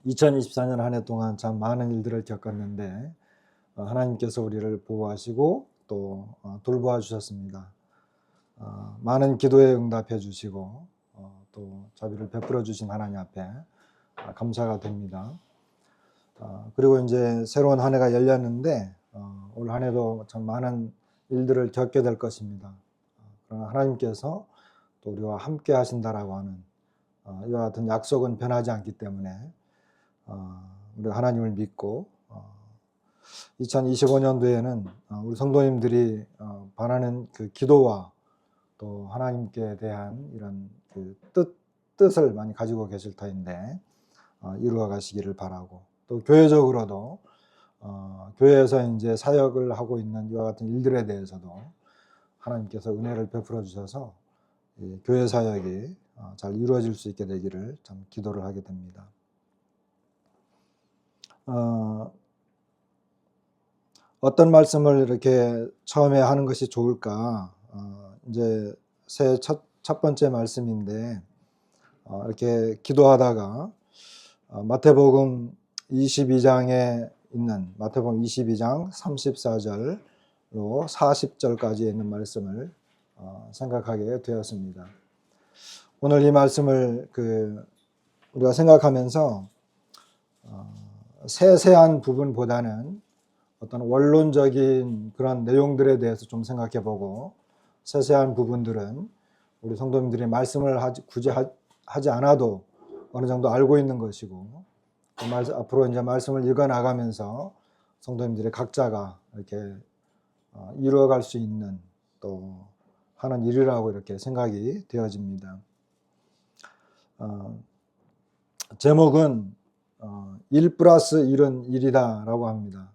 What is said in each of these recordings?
2024년 한 해 동안 참 많은 일들을 겪었는데 하나님께서 우리를 보호하시고 또 돌보아 주셨습니다. 많은 기도에 응답해 주시고 또 자비를 베풀어 주신 하나님 앞에 감사가 됩니다. 그리고 이제 새로운 한 해가 열렸는데 올 한 해도 참 많은 일들을 겪게 될 것입니다. 그러나 하나님께서 또 우리와 함께 하신다라고 하는 이와 같은 약속은 변하지 않기 때문에 우리가 하나님을 믿고 2025년도에는 우리 성도님들이 바라는 그 기도와 또 하나님께 대한 이런 그 뜻을 많이 가지고 계실 터인데 이루어 가시기를 바라고, 또 교회적으로도 교회에서 이제 사역을 하고 있는 이와 같은 일들에 대해서도 하나님께서 은혜를 베풀어 주셔서 이 교회 사역이 잘 이루어질 수 있게 되기를 참 기도를 하게 됩니다. 어떤 말씀을 이렇게 처음에 하는 것이 좋을까? 이제 새해 첫 번째 말씀인데 이렇게 기도하다가 마태복음 22장에 있는 마태복음 22장 34절로 40절까지 있는 말씀을 생각하게 되었습니다. 오늘 이 말씀을 우리가 생각하면서 세세한 부분보다는 어떤 원론적인 그런 내용들에 대해서 좀 생각해 보고, 세세한 부분들은 우리 성도님들이 말씀을 굳이 하지 않아도 어느 정도 알고 있는 것이고, 앞으로 이제 말씀을 읽어 나가면서 성도님들이 각자가 이렇게 이루어갈 수 있는 또 하는 일이라고 이렇게 생각이 되어집니다. 제목은 1 플러스 1은 1이다 라고 합니다.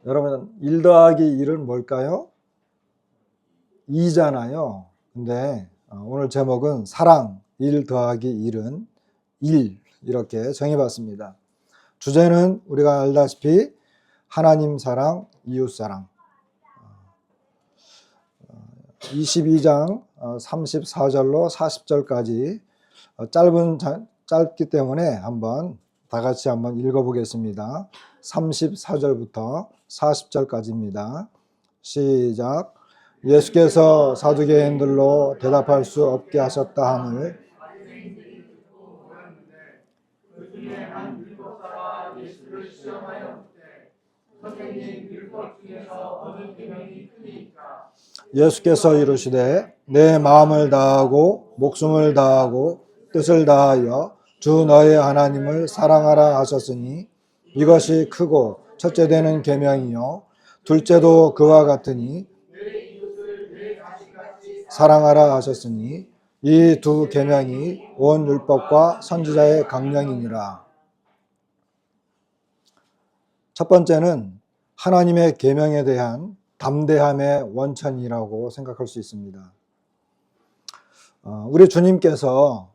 여러분, 1 더하기 1은 뭘까요? 2잖아요. 근데 오늘 제목은 사랑 1 더하기 1은 1 이렇게 정해봤습니다. 주제는 우리가 알다시피 하나님 사랑, 이웃 사랑. 22장 34절로 40절까지 짧기 때문에 다 같이 한번 읽어보겠습니다. 34절부터 40절까지입니다. 시작. 예수께서 사두개인들로 대답할 수 없게 하셨다 함을 예수께서 이르시되 내 마음을 다하고 목숨을 다하고 뜻을 다하여 주 너의 하나님을 사랑하라 하셨으니 이것이 크고 첫째 되는 계명이요 둘째도 그와 같으니 사랑하라 하셨으니 이 두 계명이 온 율법과 선지자의 강령이니라. 첫 번째는 하나님의 계명에 대한 담대함의 원천이라고 생각할 수 있습니다. 우리 주님께서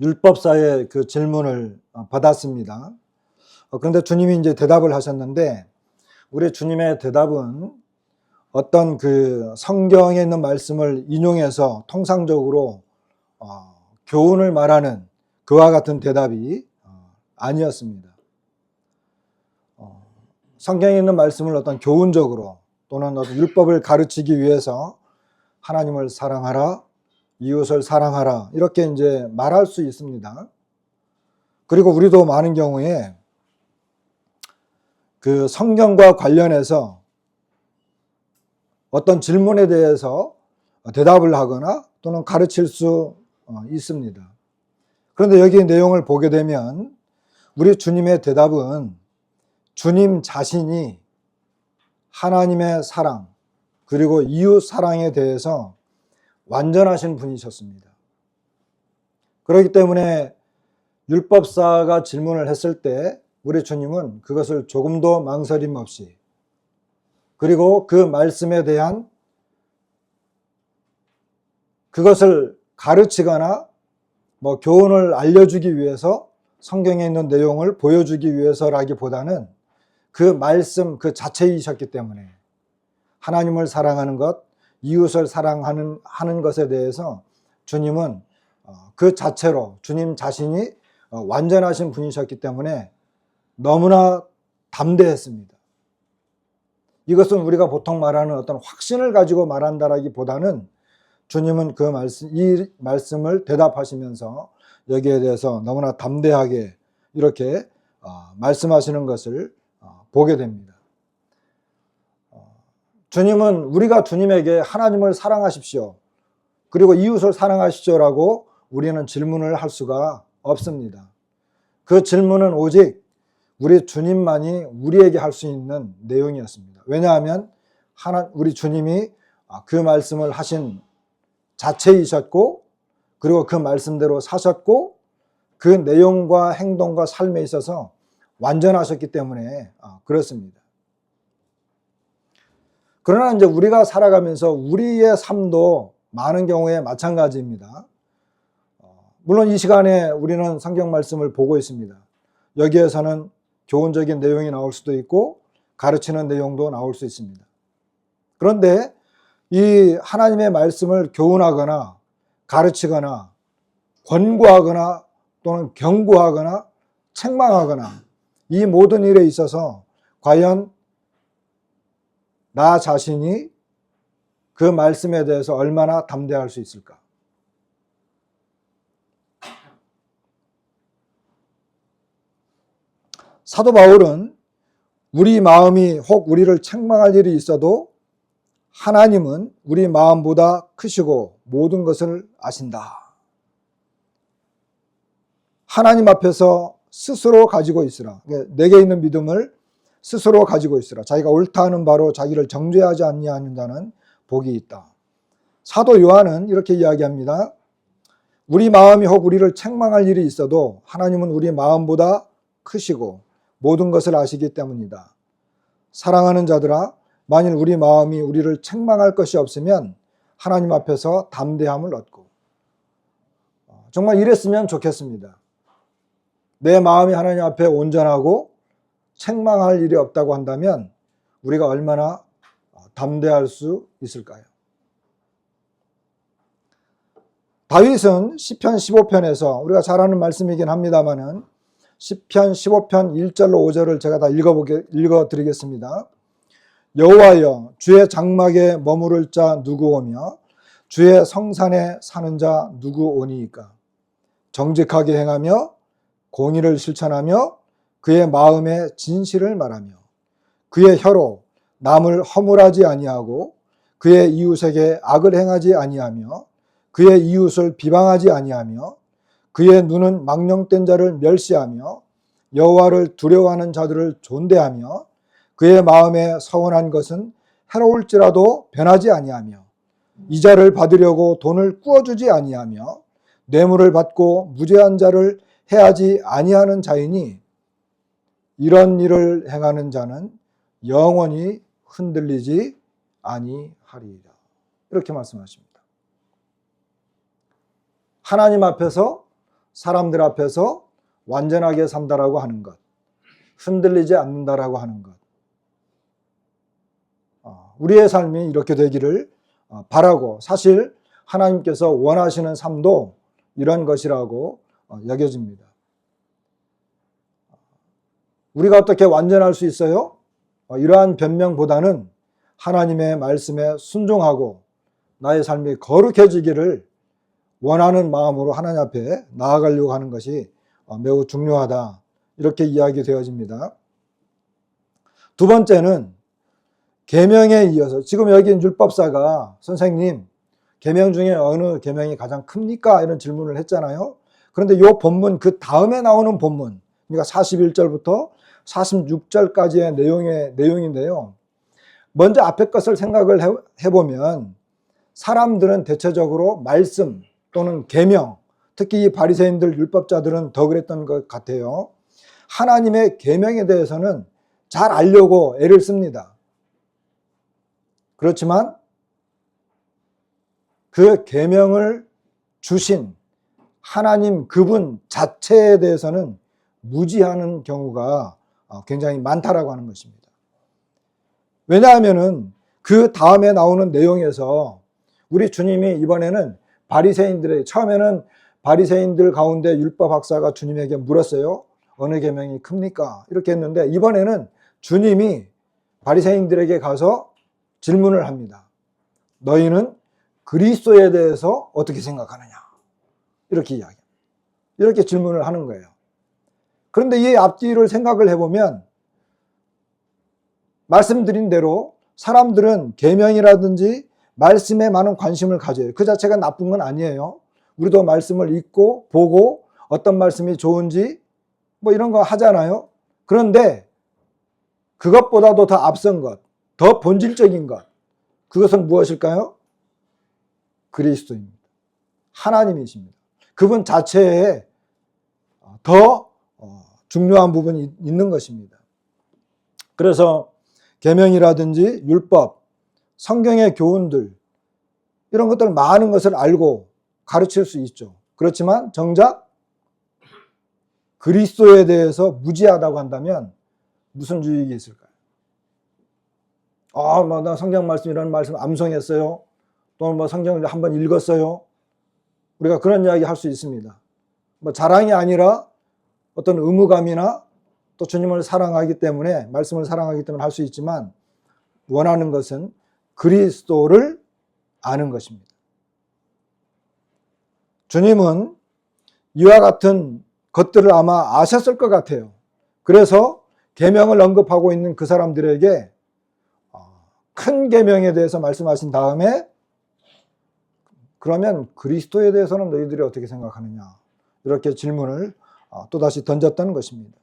율법사의 그 질문을 받았습니다. 그런데 주님이 이제 대답을 하셨는데, 우리 주님의 대답은 어떤 그 성경에 있는 말씀을 인용해서 통상적으로 교훈을 말하는 그와 같은 대답이 아니었습니다. 성경에 있는 말씀을 어떤 교훈적으로 또는 어떤 율법을 가르치기 위해서 하나님을 사랑하라, 이웃을 사랑하라 이렇게 이제 말할 수 있습니다. 그리고 우리도 많은 경우에 그 성경과 관련해서 어떤 질문에 대해서 대답을 하거나 또는 가르칠 수 있습니다. 그런데 여기 내용을 보게 되면 우리 주님의 대답은 주님 자신이 하나님의 사랑 그리고 이웃 사랑에 대해서 완전하신 분이셨습니다. 그렇기 때문에 율법사가 질문을 했을 때 우리 주님은 그것을 조금도 망설임 없이, 그리고 그 말씀에 대한 그것을 가르치거나 교훈을 알려주기 위해서 성경에 있는 내용을 보여주기 위해서라기보다는 그 말씀 그 자체이셨기 때문에 하나님을 사랑하는 것, 이웃을 사랑하는 것에 대해서 주님은 그 자체로 주님 자신이 완전하신 분이셨기 때문에 너무나 담대했습니다. 이것은 우리가 보통 말하는 어떤 확신을 가지고 말한다라기보다는 주님은 이 말씀을 대답하시면서 여기에 대해서 너무나 담대하게 이렇게 말씀하시는 것을 보게 됩니다. 주님은 우리가 주님에게 하나님을 사랑하십시오, 그리고 이웃을 사랑하십시오라고 우리는 질문을 할 수가 없습니다. 그 질문은 오직 우리 주님만이 우리에게 할 수 있는 내용이었습니다. 왜냐하면 우리 주님이 그 말씀을 하신 자체이셨고, 그리고 그 말씀대로 사셨고, 그 내용과 행동과 삶에 있어서 완전하셨기 때문에 그렇습니다. 그러나 이제 우리가 살아가면서 우리의 삶도 많은 경우에 마찬가지입니다. 물론 이 시간에 우리는 성경 말씀을 보고 있습니다. 여기에서는 교훈적인 내용이 나올 수도 있고 가르치는 내용도 나올 수 있습니다. 그런데 이 하나님의 말씀을 교훈하거나 가르치거나 권고하거나 또는 경고하거나 책망하거나 이 모든 일에 있어서 과연 나 자신이 그 말씀에 대해서 얼마나 담대할 수 있을까? 사도 바울은 우리 마음이 혹 우리를 책망할 일이 있어도 하나님은 우리 마음보다 크시고 모든 것을 아신다. 하나님 앞에서 스스로 가지고 있으라. 내게 있는 믿음을 스스로 가지고 있으라. 자기가 옳다 하는 바로 자기를 정죄하지 아니하는 자는 복이 있다. 사도 요한은 이렇게 이야기합니다. 우리 마음이 혹 우리를 책망할 일이 있어도 하나님은 우리 마음보다 크시고 모든 것을 아시기 때문이다. 사랑하는 자들아, 만일 우리 마음이 우리를 책망할 것이 없으면 하나님 앞에서 담대함을 얻고, 정말 이랬으면 좋겠습니다. 내 마음이 하나님 앞에 온전하고 책망할 일이 없다고 한다면 우리가 얼마나 담대할 수 있을까요? 다윗은 시편 15편에서 우리가 잘 아는 말씀이긴 합니다만은 시편 15편 1절로 5절을 제가 다 읽어드리겠습니다. 여호와여, 주의 장막에 머무를 자 누구 오며 주의 성산에 사는 자 누구 오니이까? 정직하게 행하며 공의를 실천하며 그의 마음에 진실을 말하며 그의 혀로 남을 허물하지 아니하고 그의 이웃에게 악을 행하지 아니하며 그의 이웃을 비방하지 아니하며 그의 눈은 망령된 자를 멸시하며 여호와를 두려워하는 자들을 존대하며 그의 마음에 서원한 것은 해로울지라도 변하지 아니하며 이자를 받으려고 돈을 꾸어주지 아니하며 뇌물을 받고 무죄한 자를 해하지 아니하는 자이니 이런 일을 행하는 자는 영원히 흔들리지 아니하리라. 이렇게 말씀하십니다. 하나님 앞에서 사람들 앞에서 완전하게 산다라고 하는 것, 흔들리지 않는다라고 하는 것, 우리의 삶이 이렇게 되기를 바라고, 사실 하나님께서 원하시는 삶도 이런 것이라고 여겨집니다. 우리가 어떻게 완전할 수 있어요? 이러한 변명보다는 하나님의 말씀에 순종하고 나의 삶이 거룩해지기를 원하는 마음으로 하나님 앞에 나아가려고 하는 것이 매우 중요하다, 이렇게 이야기되어집니다. 두 번째는 계명에 이어서, 지금 여기 율법사가 선생님 계명 중에 어느 계명이 가장 큽니까? 이런 질문을 했잖아요. 그런데 이 본문 그 다음에 나오는 본문, 그러니까 41절부터 46절까지의 내용인데요. 먼저 앞에 것을 생각을 해보면 사람들은 대체적으로 말씀 또는 계명, 특히 이 바리새인들 율법자들은 더 그랬던 것 같아요. 하나님의 계명에 대해서는 잘 알려고 애를 씁니다. 그렇지만 그 계명을 주신 하나님 그분 자체에 대해서는 무지하는 경우가 굉장히 많다라고 하는 것입니다. 왜냐하면은 그 다음에 나오는 내용에서 우리 주님이 이번에는 바리새인들의, 처음에는 바리새인들 가운데 율법 학사가 주님에게 물었어요. 어느 계명이 큽니까? 이렇게 했는데 이번에는 주님이 바리새인들에게 가서 질문을 합니다. 너희는 그리스도에 대해서 어떻게 생각하느냐? 이렇게 이야기합니다. 이렇게 질문을 하는 거예요. 그런데 이 앞뒤를 생각을 해보면 말씀드린 대로 사람들은 계명이라든지 말씀에 많은 관심을 가져요. 그 자체가 나쁜 건 아니에요. 우리도 말씀을 읽고 보고 어떤 말씀이 좋은지 뭐 이런 거 하잖아요. 그런데 그것보다도 더 앞선 것, 더 본질적인 것, 그것은 무엇일까요? 그리스도입니다. 하나님이십니다. 그분 자체에 더 중요한 부분이 있는 것입니다. 그래서 계명이라든지 율법, 성경의 교훈들 이런 것들 많은 것을 알고 가르칠 수 있죠. 그렇지만 정작 그리스도에 대해서 무지하다고 한다면 무슨 유익이 있을까요? 나 성경 말씀 이런 말씀 암송했어요. 또는 뭐 성경을 한번 읽었어요. 우리가 그런 이야기 할 수 있습니다. 뭐 자랑이 아니라 어떤 의무감이나 또 주님을 사랑하기 때문에 말씀을 사랑하기 때문에 할 수 있지만 원하는 것은 그리스도를 아는 것입니다. 주님은 이와 같은 것들을 아마 아셨을 것 같아요. 그래서 계명을 언급하고 있는 그 사람들에게 큰 계명에 대해서 말씀하신 다음에 그러면 그리스도에 대해서는 너희들이 어떻게 생각하느냐 이렇게 질문을 또다시 던졌다는 것입니다.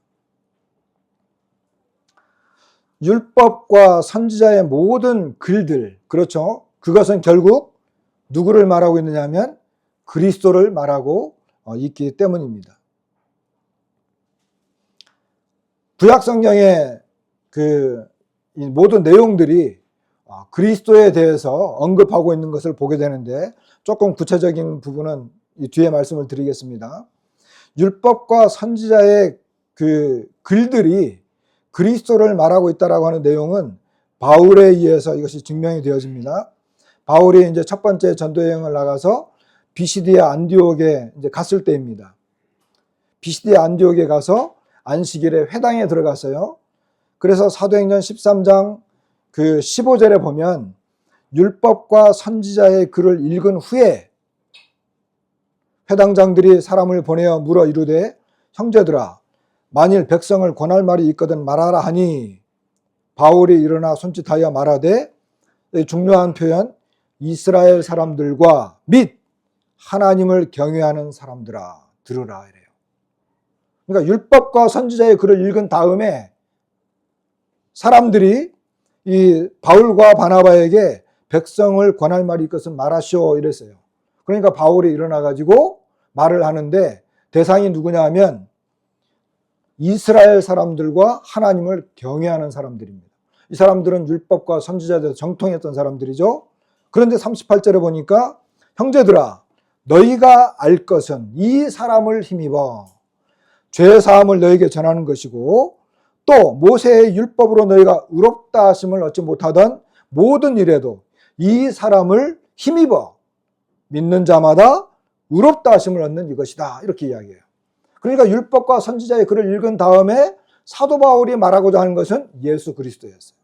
율법과 선지자의 모든 글들, 그렇죠? 그것은 결국 누구를 말하고 있느냐 하면 그리스도를 말하고 있기 때문입니다. 구약 성경의 이 모든 내용들이 그리스도에 대해서 언급하고 있는 것을 보게 되는데 조금 구체적인 부분은 이 뒤에 말씀을 드리겠습니다. 율법과 선지자의 그 글들이 그리스도를 말하고 있다라고 하는 내용은 바울에 의해서 이것이 증명이 되어집니다. 바울이 이제 첫 번째 전도 여행을 나가서 비시디아 안디옥에 이제 갔을 때입니다. 비시디아 안디옥에 가서 안식일에 회당에 들어갔어요. 그래서 사도행전 13장 그 15절에 보면 율법과 선지자의 글을 읽은 후에 회당장들이 사람을 보내어 물어 이르되 형제들아 만일 백성을 권할 말이 있거든 말하라 하니 바울이 일어나 손짓하여 말하되 중요한 표현 이스라엘 사람들과 및 하나님을 경외하는 사람들아 들으라 이래요. 그러니까 율법과 선지자의 글을 읽은 다음에 사람들이 이 바울과 바나바에게 백성을 권할 말이 있것은 말하시오 이랬어요. 그러니까 바울이 일어나 가지고 말을 하는데 대상이 누구냐 하면 이스라엘 사람들과 하나님을 경외하는 사람들입니다. 이 사람들은 율법과 선지자에 대해서 정통했던 사람들이죠. 그런데 38절에 보니까 형제들아 너희가 알 것은 이 사람을 힘입어 죄사함을 너희에게 전하는 것이고 또 모세의 율법으로 너희가 의롭다 하심을 얻지 못하던 모든 일에도 이 사람을 힘입어 믿는 자마다 의롭다 하심을 얻는 이것이다 이렇게 이야기해요. 그러니까 율법과 선지자의 글을 읽은 다음에 사도 바울이 말하고자 하는 것은 예수 그리스도였어요.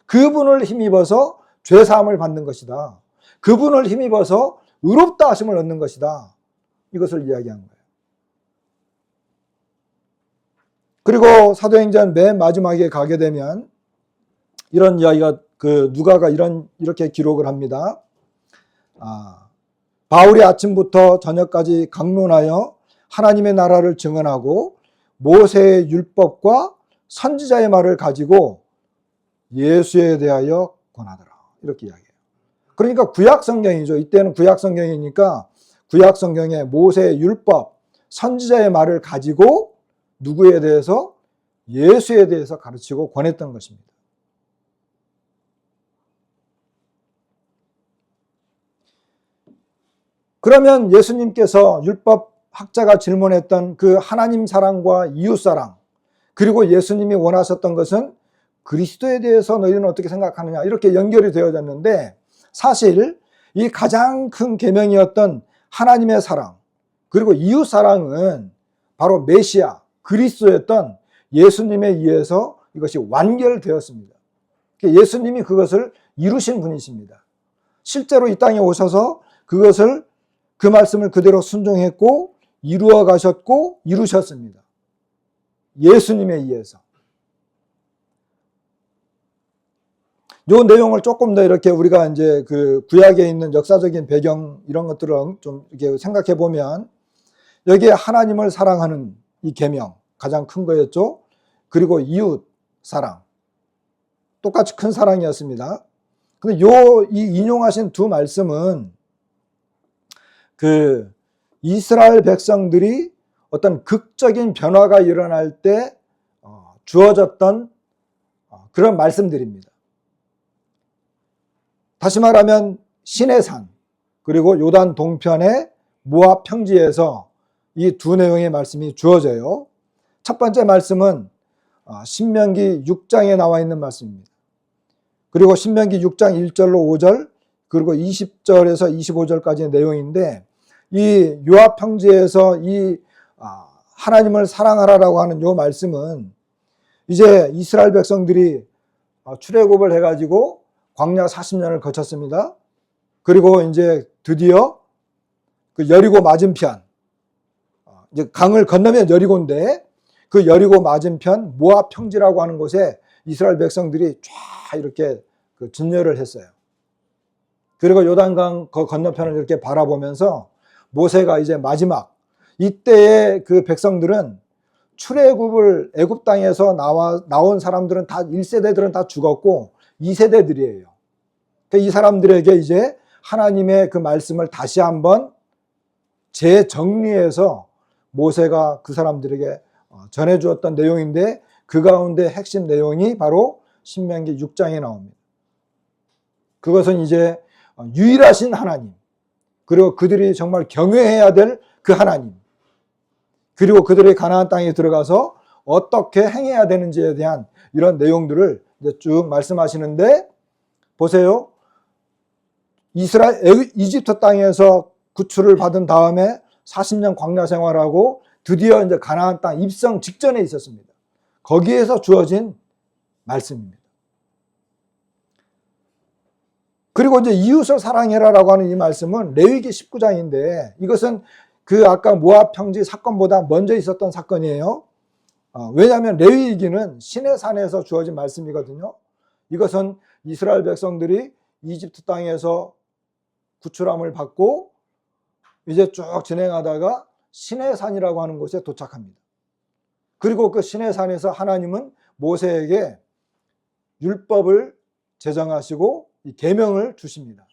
그분을 힘입어서 죄사함을 받는 것이다. 그분을 힘입어서 의롭다 하심을 얻는 것이다. 이것을 이야기한 거예요. 그리고 사도행전 맨 마지막에 가게 되면 이런 이야기가 누가가 이렇게 기록을 합니다. 바울이 아침부터 저녁까지 강론하여 하나님의 나라를 증언하고 모세의 율법과 선지자의 말을 가지고 예수에 대하여 권하더라. 이렇게 이야기해요. 그러니까 구약 성경이죠. 이때는 구약 성경이니까 구약 성경의 모세의 율법, 선지자의 말을 가지고 누구에 대해서? 예수에 대해서 가르치고 권했던 것입니다. 그러면 예수님께서 율법 학자가 질문했던 그 하나님 사랑과 이웃 사랑, 그리고 예수님이 원하셨던 것은 그리스도에 대해서 너희는 어떻게 생각하느냐 이렇게 연결이 되어졌는데 사실 이 가장 큰 계명이었던 하나님의 사랑, 그리고 이웃 사랑은 바로 메시아, 그리스도였던 예수님에 의해서 이것이 완결되었습니다. 예수님이 그것을 이루신 분이십니다. 실제로 이 땅에 오셔서 그것을, 그 말씀을 그대로 순종했고 이루어 가셨고 이루셨습니다. 예수님에 의해서. 요 내용을 조금 더 이렇게 우리가 이제 그 구약에 있는 역사적인 배경 이런 것들을 좀 이렇게 생각해 보면, 여기에 하나님을 사랑하는 이 계명 가장 큰 거였죠. 그리고 이웃 사랑, 똑같이 큰 사랑이었습니다. 근데 이 인용하신 두 말씀은 그 이스라엘 백성들이 어떤 극적인 변화가 일어날 때 주어졌던 그런 말씀들입니다. 다시 말하면 시내산 그리고 요단 동편의 모압 평지에서 이 두 내용의 말씀이 주어져요. 첫 번째 말씀은 신명기 6장에 나와 있는 말씀입니다. 그리고 신명기 6장 1절로 5절 그리고 20절에서 25절까지의 내용인데, 이 요압 평지에서 이 하나님을 사랑하라라고 하는 요 말씀은 이제 이스라엘 백성들이 출애굽을 해가지고 광야 40년을 거쳤습니다. 그리고 이제 드디어 그 여리고 맞은편, 이제 강을 건너면 여리고인데 그 여리고 맞은편 모압 평지라고 하는 곳에 이스라엘 백성들이 쫙 이렇게 그 진열을 했어요. 그리고 요단강 그 건너편을 이렇게 바라보면서 모세가 이제 마지막, 이때의 그 백성들은 출애굽을 애굽 땅에서 나온 사람들은 다 1세대들은 다 죽었고 2세대들이에요. 그러니까 이 사람들에게 이제 하나님의 그 말씀을 다시 한번 재정리해서 모세가 그 사람들에게 전해주었던 내용인데, 그 가운데 핵심 내용이 바로 신명기 6장에 나옵니다. 그것은 이제 유일하신 하나님, 그리고 그들이 정말 경외해야 될 그 하나님, 그리고 그들이 가나안 땅에 들어가서 어떻게 행해야 되는지에 대한 이런 내용들을 이제 쭉 말씀하시는데, 보세요. 이집트 땅에서 구출을 받은 다음에 40년 광야 생활하고 드디어 이제 가나안 땅 입성 직전에 있었습니다. 거기에서 주어진 말씀입니다. 그리고 이제 이웃을 사랑해라라고 하는 이 말씀은 레위기 19장인데, 이것은 그 아까 모압 평지 사건보다 먼저 있었던 사건이에요. 왜냐하면 레위기는 시내산에서 주어진 말씀이거든요. 이것은 이스라엘 백성들이 이집트 땅에서 구출함을 받고 이제 쭉 진행하다가 시내산이라고 하는 곳에 도착합니다. 그리고 그 시내산에서 하나님은 모세에게 율법을 제정하시고 이 계명을 주십니다.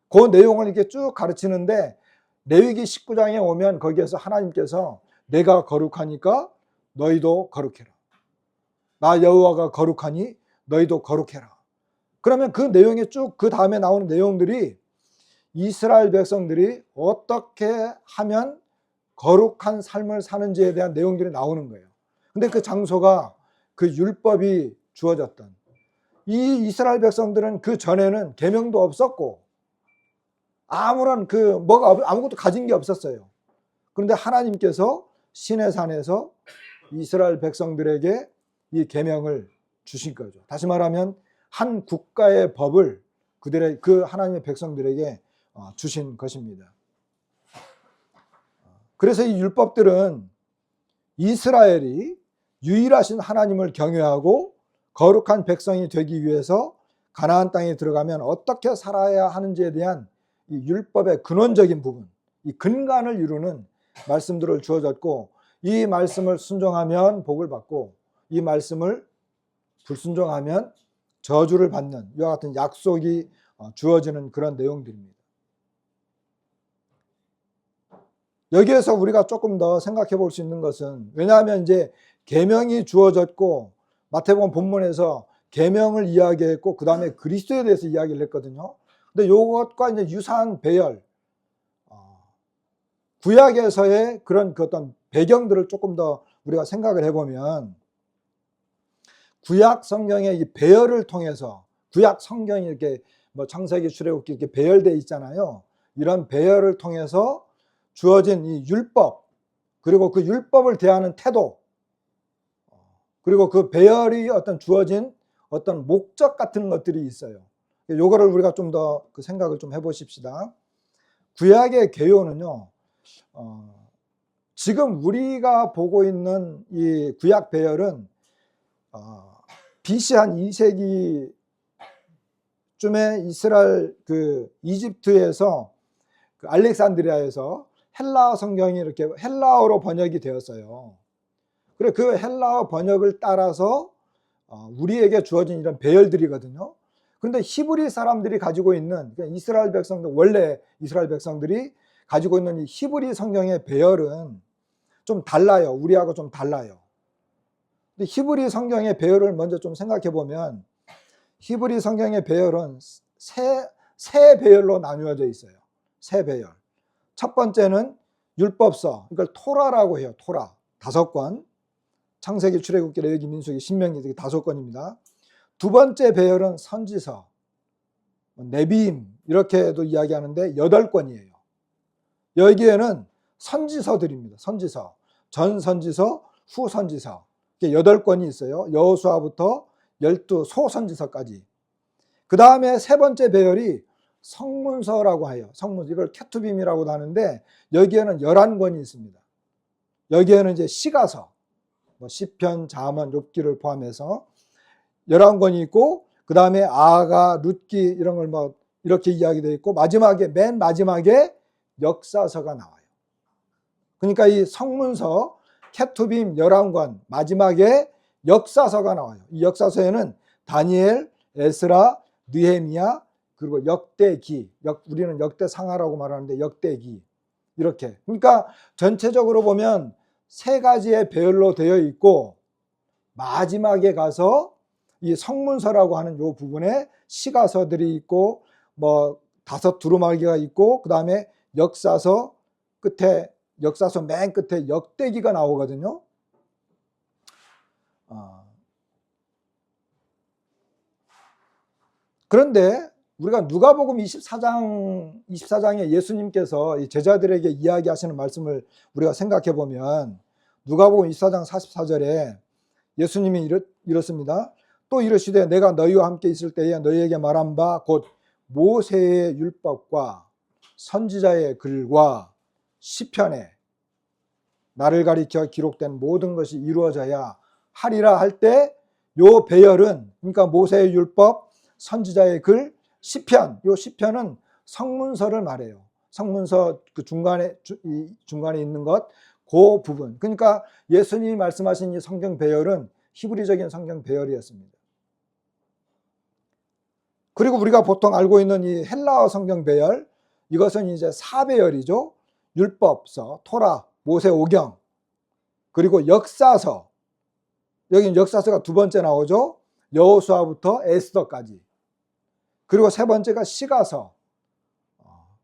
그 내용을 이렇게 쭉 가르치는데, 레위기 19장에 오면 거기에서 하나님께서 내가 거룩하니까 너희도 거룩해라. 나 여호와가 거룩하니 너희도 거룩해라. 그러면 그 내용이 쭉 그 다음에 나오는 내용들이 이스라엘 백성들이 어떻게 하면 거룩한 삶을 사는지에 대한 내용들이 나오는 거예요. 근데 그 장소가 그 율법이 주어졌던, 이 이스라엘 백성들은 그 전에는 계명도 없었고 아무런 아무것도 가진 게 없었어요. 그런데 하나님께서 시내산에서 이스라엘 백성들에게 이 계명을 주신 거죠. 다시 말하면 한 국가의 법을 그 하나님의 백성들에게 주신 것입니다. 그래서 이 율법들은 이스라엘이 유일하신 하나님을 경외하고 거룩한 백성이 되기 위해서 가나안 땅에 들어가면 어떻게 살아야 하는지에 대한 이 율법의 근원적인 부분, 이 근간을 이루는 말씀들을 주어졌고, 이 말씀을 순종하면 복을 받고 이 말씀을 불순종하면 저주를 받는 이와 같은 약속이 주어지는 그런 내용들입니다. 여기에서 우리가 조금 더 생각해 볼 수 있는 것은, 왜냐하면 이제 계명이 주어졌고 마태복음 본문에서 계명을 이야기했고 그 다음에 그리스도에 대해서 이야기를 했거든요. 근데 이것과 이제 유사한 배열, 구약에서의 그런 그 어떤 배경들을 조금 더 우리가 생각을 해보면, 구약 성경의 이 배열을 통해서, 구약 성경이 이렇게 뭐 창세기 출애굽기 이렇게 배열되어 있잖아요. 이런 배열을 통해서 주어진 이 율법, 그리고 그 율법을 대하는 태도, 그리고 그 배열이 어떤 주어진 어떤 목적 같은 것들이 있어요. 요거를 우리가 좀 더 그 생각을 좀 해보십시다. 구약의 개요는요, 지금 우리가 보고 있는 이 구약 배열은 BC 한 2세기쯤에 이스라엘 그 이집트에서 그 알렉산드리아에서 헬라어 성경이 이렇게 헬라어로 번역이 되었어요. 그래 그 헬라어 번역을 따라서 우리에게 주어진 이런 배열들이거든요. 그런데 히브리 사람들이 가지고 있는 이스라엘 백성들, 원래 이스라엘 백성들이 가지고 있는 이 히브리 성경의 배열은 좀 달라요. 우리하고 좀 달라요. 근데 히브리 성경의 배열을 먼저 좀 생각해 보면 히브리 성경의 배열은 세 배열로 나누어져 있어요. 세 배열. 첫 번째는 율법서, 이걸 토라라고 해요. 토라. 5권. 창세기, 출애굽기, 레위기, 민수기, 신명기, 5권입니다. 두 번째 배열은 선지서, 네비임 이렇게도 이야기하는데 8권이에요. 여기에는 선지서들입니다. 선지서, 전선지서, 후선지서 8권이 있어요. 여호수아부터 12 소선지서까지. 그 다음에 세 번째 배열이 성문서라고 해요. 성문서, 이걸 케투빔이라고도 하는데 여기에는 11권이 있습니다. 여기에는 이제 시가서, 시편, 잠언, 욥기를 포함해서 11권이 있고, 그 다음에 아가, 룻기 이런 걸 이렇게 이야기되어 있고, 맨 마지막에 역사서가 나와요. 그러니까 이 성문서, 케투빔 11권, 마지막에 역사서가 나와요. 이 역사서에는 다니엘, 에스라, 느헤미야, 그리고 역대기, 우리는 역대상하라고 말하는데 역대기, 이렇게. 그러니까 전체적으로 보면 3가지의 배열로 되어 있고, 마지막에 가서 이 성문서라고 하는 이 부분에 시가서들이 있고, 5 두루마기가 있고, 그 다음에 역사서 맨 끝에 역대기가 나오거든요. 그런데 우리가 누가복음 24장에 예수님께서 제자들에게 이야기하시는 말씀을 우리가 생각해 보면, 누가복음 24장 44절에 예수님이 이렇습니다. 또 이르시되 내가 너희와 함께 있을 때에 너희에게 말한 바 곧 모세의 율법과 선지자의 글과 시편에 나를 가리켜 기록된 모든 것이 이루어져야 하리라 할 때, 요 배열은, 그러니까 모세의 율법, 선지자의 글, 시편, 요 시편은 성문서를 말해요. 성문서 그 중간에 있는 것, 그 부분. 그러니까 예수님이 말씀하신 이 성경 배열은 히브리적인 성경 배열이었습니다. 그리고 우리가 보통 알고 있는 이 헬라어 성경 배열, 이것은 이제 4배열이죠. 율법서, 토라, 모세오경, 그리고 역사서. 여기 역사서가 2번째 나오죠. 여호수아부터 에스더까지. 그리고 3번째가 시가서.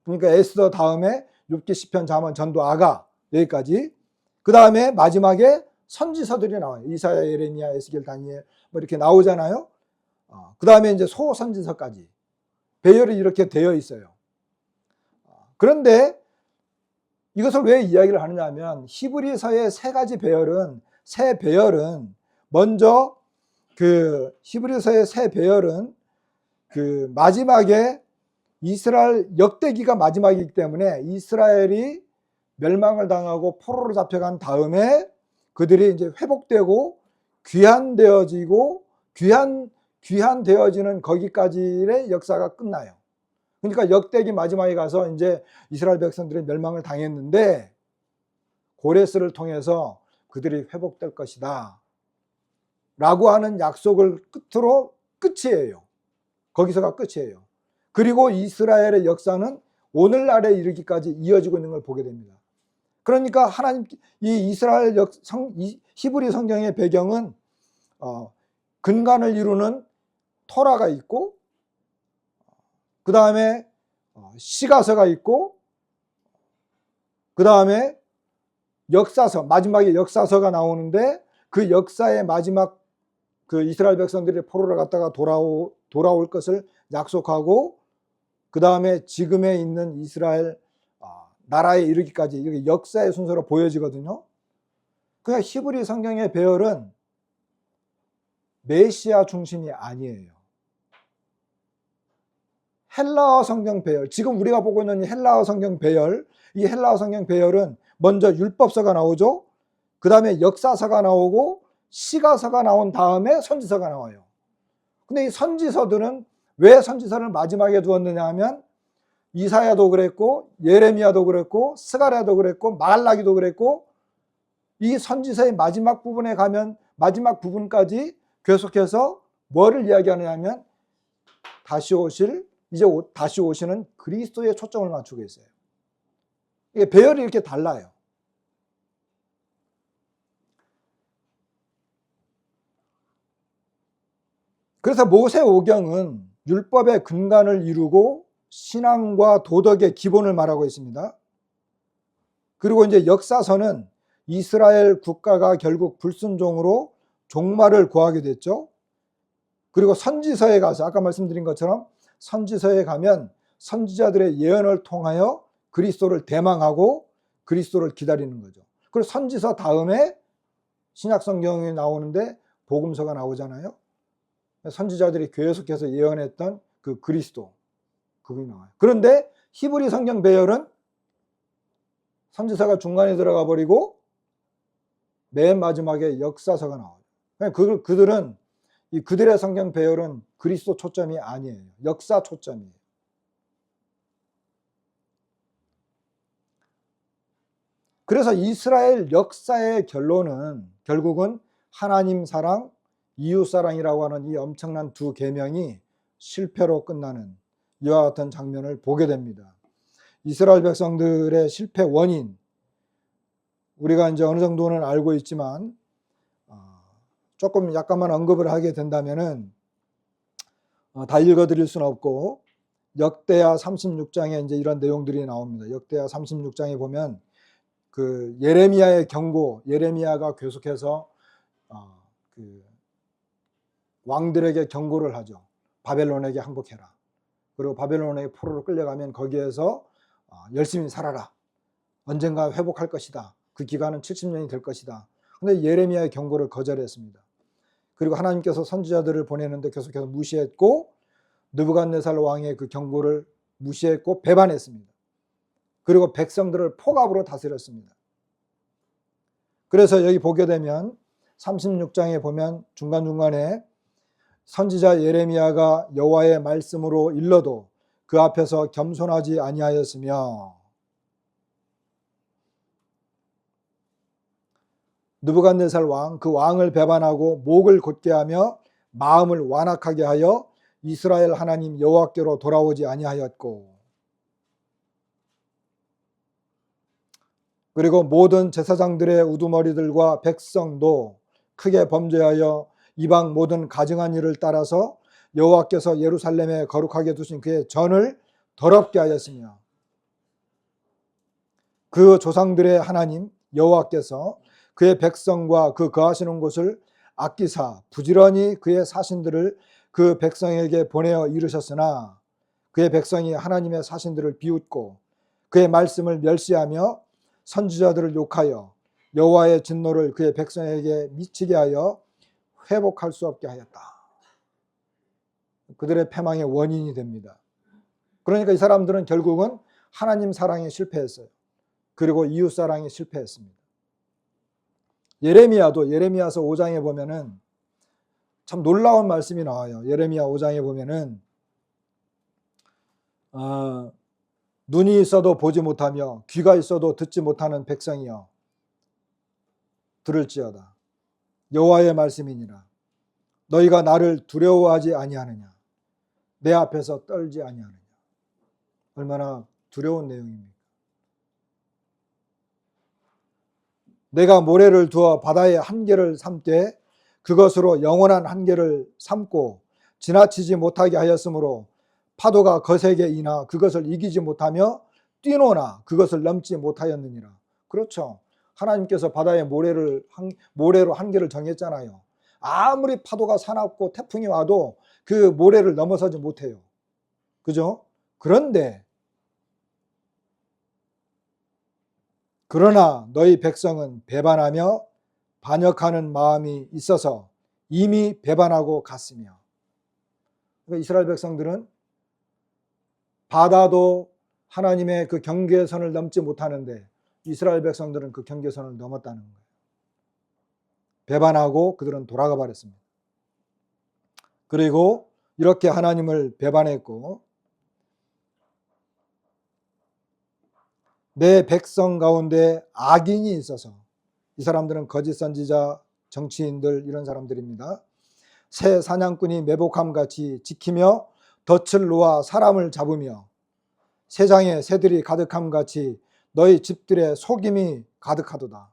그러니까 에스더 다음에 욥기, 시편, 잠언, 전도, 아가, 여기까지. 그 다음에 마지막에 선지서들이 나와요. 이사야, 예레미야, 에스겔, 다니엘 이렇게 나오잖아요. 그 다음에 이제 소선지서까지 배열이 이렇게 되어 있어요. 그런데 이것을 왜 이야기를 하느냐 하면, 히브리서의 3가지 배열은, 먼저 그 히브리서의 3배열은 그 마지막에 이스라엘 역대기가 마지막이기 때문에 이스라엘이 멸망을 당하고 포로로 잡혀간 다음에 그들이 이제 회복되고 귀환되어지는 거기까지의 역사가 끝나요. 그러니까 역대기 마지막에 가서 이제 이스라엘 백성들이 멸망을 당했는데 고레스를 통해서 그들이 회복될 것이다 라고 하는 약속을 끝이에요. 거기서가 끝이에요. 그리고 이스라엘의 역사는 오늘날에 이르기까지 이어지고 있는 걸 보게 됩니다. 그러니까 이 이스라엘 히브리 성경의 배경은 근간을 이루는 토라가 있고, 그 다음에 시가서가 있고, 그 다음에 마지막에 역사서가 나오는데, 그 역사의 마지막 그 이스라엘 백성들이 포로를 갔다가 돌아올 것을 약속하고, 그 다음에 지금에 있는 이스라엘 나라에 이르기까지 이렇게 역사의 순서로 보여지거든요. 그러니까 히브리 성경의 배열은 메시아 중심이 아니에요. 헬라어 성경 배열, 지금 우리가 보고 있는 이 헬라어 성경 배열, 이 헬라어 성경 배열은 먼저 율법서가 나오죠. 그 다음에 역사서가 나오고 시가서가 나온 다음에 선지서가 나와요. 근데 이 선지서들은 왜 선지서를 마지막에 두었느냐 하면 이사야도 그랬고 예레미야도 그랬고 스가랴도 그랬고 말라기도 그랬고 이 선지서의 마지막 부분에 가면 마지막 부분까지 계속해서 뭐를 이야기하느냐 하면 다시 오시는 그리스도에 초점을 맞추고 있어요. 이게 배열이 이렇게 달라요. 그래서 모세오경은 율법의 근간을 이루고 신앙과 도덕의 기본을 말하고 있습니다. 그리고 이제 역사서는 이스라엘 국가가 결국 불순종으로 종말을 구하게 됐죠. 그리고 선지서에 가서 아까 말씀드린 것처럼 선지서에 가면 선지자들의 예언을 통하여 그리스도를 대망하고 그리스도를 기다리는 거죠. 그리고 선지서 다음에 신약 성경이 나오는데 복음서가 나오잖아요. 선지자들이 계속해서 예언했던 그 그리스도 그분이 나와요. 그런데 히브리 성경 배열은 선지서가 중간에 들어가 버리고 맨 마지막에 역사서가 나와요. 그들은 그들의 성경 배열은 그리스도 초점이 아니에요. 역사 초점이에요. 그래서 이스라엘 역사의 결론은 결국은 하나님 사랑, 이웃 사랑이라고 하는 이 엄청난 두 계명이 실패로 끝나는 이와 같은 장면을 보게 됩니다. 이스라엘 백성들의 실패 원인, 우리가 이제 어느 정도는 알고 있지만 조금 약간만 언급을 하게 된다면은 다 읽어드릴 수는 없고 역대하 36장에 이제 이런 내용들이 나옵니다. 역대하 36장에 보면 그 예레미야의 경고, 예레미야가 계속해서 그 왕들에게 경고를 하죠. 바벨론에게 항복해라. 그리고 바벨론에게 포로로 끌려가면 거기에서 열심히 살아라. 언젠가 회복할 것이다. 그 기간은 70년이 될 것이다. 근데 예레미야의 경고를 거절했습니다. 그리고 하나님께서 선지자들을 보내는데 계속해서 무시했고 느부갓네살 왕의 그 경고를 무시했고 배반했습니다. 그리고 백성들을 폭압으로 다스렸습니다. 그래서 여기 보게 되면 36장에 보면 중간중간에 선지자 예레미야가 여호와의 말씀으로 일러도 그 앞에서 겸손하지 아니하였으며 느부갓네살 왕, 그 왕을 배반하고 목을 곧게 하며 마음을 완악하게 하여 이스라엘 하나님 여호와께로 돌아오지 아니하였고 그리고 모든 제사장들의 우두머리들과 백성도 크게 범죄하여 이방 모든 가증한 일을 따라서 여호와께서 예루살렘에 거룩하게 두신 그의 전을 더럽게 하였으며 그 조상들의 하나님 여호와께서 그의 백성과 그 거하시는 곳을 아끼사 부지런히 그의 사신들을 그 백성에게 보내어 이르셨으나 그의 백성이 하나님의 사신들을 비웃고 그의 말씀을 멸시하며 선지자들을 욕하여 여호와의 진노를 그의 백성에게 미치게 하여 회복할 수 없게 하였다. 그들의 패망의 원인이 됩니다. 그러니까 이 사람들은 결국은 하나님 사랑에 실패했어요. 그리고 이웃 사랑에 실패했습니다. 예레미야도 예레미야서 5장에 보면은 참 놀라운 말씀이 나와요. 예레미야 5장에 보면은 눈이 있어도 보지 못하며 귀가 있어도 듣지 못하는 백성이여 들을지어다. 여호와의 말씀이니라. 너희가 나를 두려워하지 아니하느냐. 내 앞에서 떨지 아니하느냐. 얼마나 두려운 내용입니까? 내가 모래를 두어 바다의 한계를 삼되 그것으로 영원한 한계를 삼고 지나치지 못하게 하였으므로 파도가 거세게 이나 그것을 이기지 못하며 뛰노나 그것을 넘지 못하였느니라. 그렇죠. 하나님께서 바다에 모래로 한계를 정했잖아요. 아무리 파도가 사납고 태풍이 와도 그 모래를 넘어서지 못해요. 그죠? 그런데 그러나 너희 백성은 배반하며 반역하는 마음이 있어서 이미 배반하고 갔으며. 그러니까 이스라엘 백성들은 바다도 하나님의 그 경계선을 넘지 못하는데 이스라엘 백성들은 그 경계선을 넘었다는 거예요. 배반하고 그들은 돌아가 버렸습니다. 그리고 이렇게 하나님을 배반했고 내 백성 가운데 악인이 있어서, 이 사람들은 거짓 선지자, 정치인들 이런 사람들입니다. 새 사냥꾼이 매복함 같이 지키며 덫을 놓아 사람을 잡으며 세상에 새들이 가득함 같이 너희 집들에 속임이 가득하도다.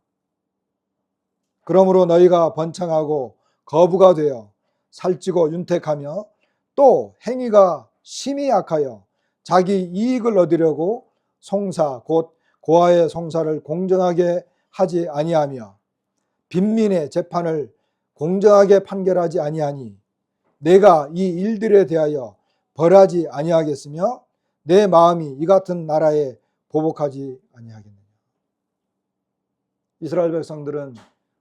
그러므로 너희가 번창하고 거부가 되어 살찌고 윤택하며 또 행위가 심히 약하여 자기 이익을 얻으려고 송사 곧 고아의 송사를 공정하게 하지 아니하며 빈민의 재판을 공정하게 판결하지 아니하니 내가 이 일들에 대하여 벌하지 아니하겠으며 내 마음이 이 같은 나라에 보복하지 아니하겠느냐. 이스라엘 백성들은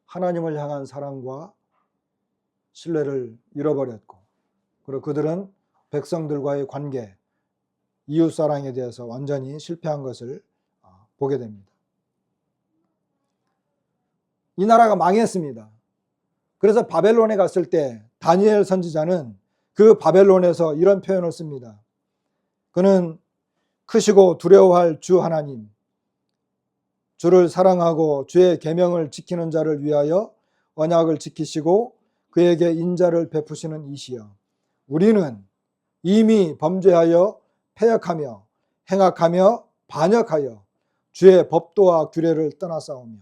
하나님을 향한 사랑과 신뢰를 잃어버렸고, 그리고 그들은 백성들과의 관계, 이웃사랑에 대해서 완전히 실패한 것을 보게 됩니다. 이 나라가 망했습니다. 그래서 바벨론에 갔을 때 다니엘 선지자는 그 바벨론에서 이런 표현을 씁니다. 그는 크시고 두려워할 주 하나님, 주를 사랑하고 주의 계명을 지키는 자를 위하여 언약을 지키시고 그에게 인자를 베푸시는 이시여, 우리는 이미 범죄하여 패역하며 행악하며 반역하여 주의 법도와 규례를 떠나싸우며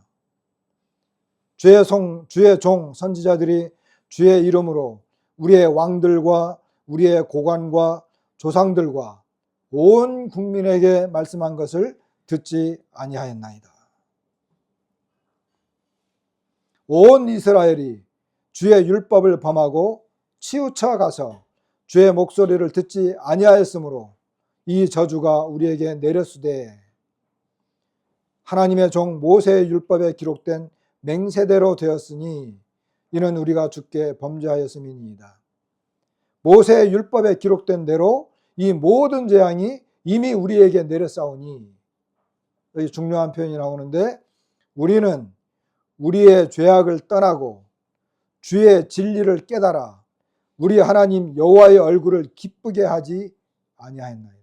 주의 종 선지자들이 주의 이름으로 우리의 왕들과 우리의 고관과 조상들과 온 국민에게 말씀한 것을 듣지 아니하였나이다. 온 이스라엘이 주의 율법을 범하고 치우쳐 가서 주의 목소리를 듣지 아니하였으므로 이 저주가 우리에게 내렸으되 하나님의 종 모세의 율법에 기록된 맹세대로 되었으니 이는 우리가 주께 범죄하였음이니이다. 모세의 율법에 기록된 대로 이 모든 재앙이 이미 우리에게 내렸사오니, 여기 중요한 표현이 나오는데, 우리는 우리의 죄악을 떠나고 주의 진리를 깨달아 우리 하나님 여호와의 얼굴을 기쁘게 하지 아니하였나이다.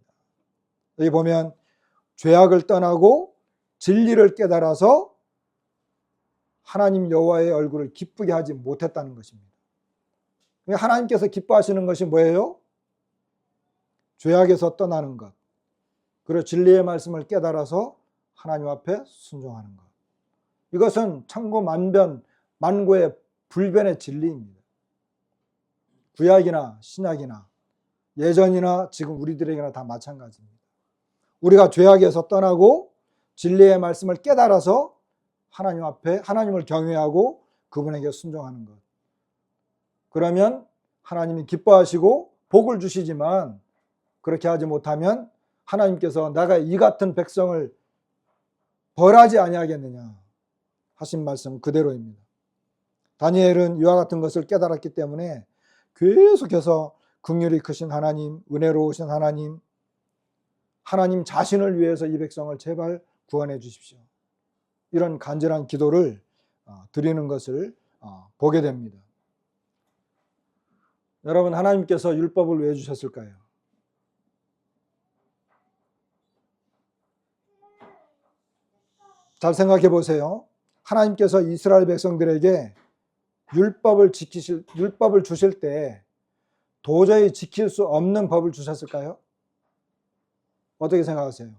여기 보면 죄악을 떠나고 진리를 깨달아서 하나님 여호와의 얼굴을 기쁘게 하지 못했다는 것입니다. 하나님께서 기뻐하시는 것이 뭐예요? 죄악에서 떠나는 것, 그리고 진리의 말씀을 깨달아서 하나님 앞에 순종하는 것. 이것은 천고만변 만고의 불변의 진리입니다. 구약이나 신약이나 예전이나 지금 우리들에게나 다 마찬가지입니다. 우리가 죄악에서 떠나고 진리의 말씀을 깨달아서 하나님 앞에 하나님을 경외하고 그분에게 순종하는 것. 그러면 하나님이 기뻐하시고 복을 주시지만, 그렇게 하지 못하면 하나님께서 내가 이 같은 백성을 벌하지 아니하겠느냐 하신 말씀 그대로입니다. 다니엘은 이와 같은 것을 깨달았기 때문에 계속해서 긍휼이 크신 하나님, 은혜로우신 하나님, 하나님 자신을 위해서 이 백성을 제발 구원해 주십시오, 이런 간절한 기도를 드리는 것을 보게 됩니다. 여러분, 하나님께서 율법을 왜 주셨을까요? 잘 생각해 보세요. 하나님께서 이스라엘 백성들에게 율법을 주실 때 도저히 지킬 수 없는 법을 주셨을까요? 어떻게 생각하세요?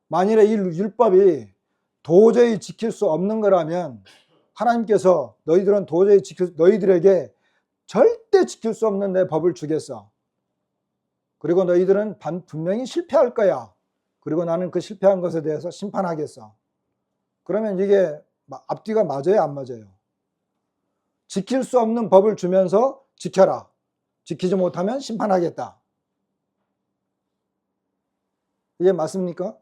만일에 이 율법이 도저히 지킬 수 없는 거라면 하나님께서 너희들에게 절대 지킬 수 없는 내 법을 주겠어. 그리고 너희들은 분명히 실패할 거야. 그리고 나는 그 실패한 것에 대해서 심판하겠어. 그러면 이게 앞뒤가 맞아요, 안 맞아요? 지킬 수 없는 법을 주면서 지켜라, 지키지 못하면 심판하겠다. 이게 맞습니까?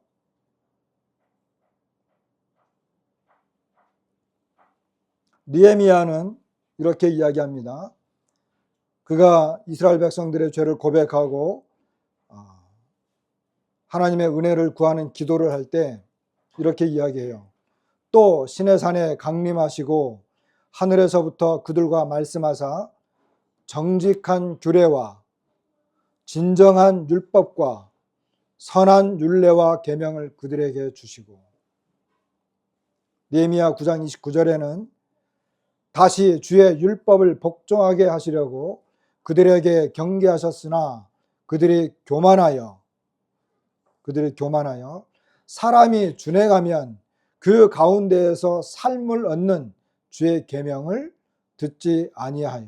느헤미야는 이렇게 이야기합니다. 그가 이스라엘 백성들의 죄를 고백하고 하나님의 은혜를 구하는 기도를 할 때 이렇게 이야기해요. 또 신의 산에 강림하시고 하늘에서부터 그들과 말씀하사 정직한 규례와 진정한 율법과 선한 율례와 계명을 그들에게 주시고, 느헤미야 9장 29절에는 다시 주의 율법을 복종하게 하시려고 그들에게 경계하셨으나 그들이 교만하여 사람이 준행하면 그 가운데에서 삶을 얻는 주의 계명을 듣지 아니하여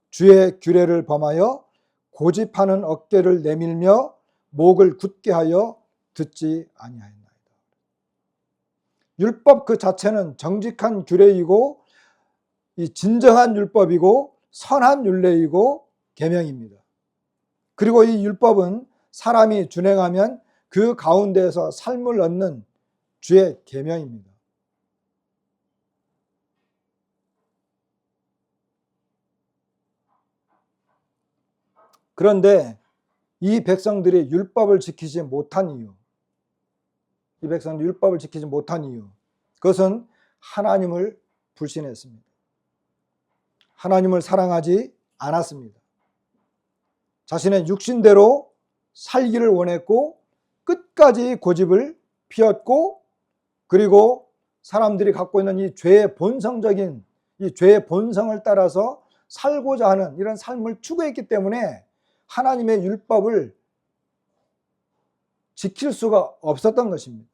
주의 규례를 범하여 고집하는 어깨를 내밀며 목을 굳게 하여 듣지 아니하였나이다. 율법 그 자체는 정직한 규례이고 이 진정한 율법이고 선한 율례이고 계명입니다. 그리고 이 율법은 사람이 준행하면 그 가운데에서 삶을 얻는 주의 계명입니다. 그런데 이 백성들이 율법을 지키지 못한 이유, 그것은 하나님을 불신했습니다. 하나님을 사랑하지 않았습니다. 자신의 육신대로 살기를 원했고 끝까지 고집을 피웠고, 그리고 사람들이 갖고 있는 이 죄의 본성적인 이 죄의 본성을 따라서 살고자 하는 이런 삶을 추구했기 때문에 하나님의 율법을 지킬 수가 없었던 것입니다.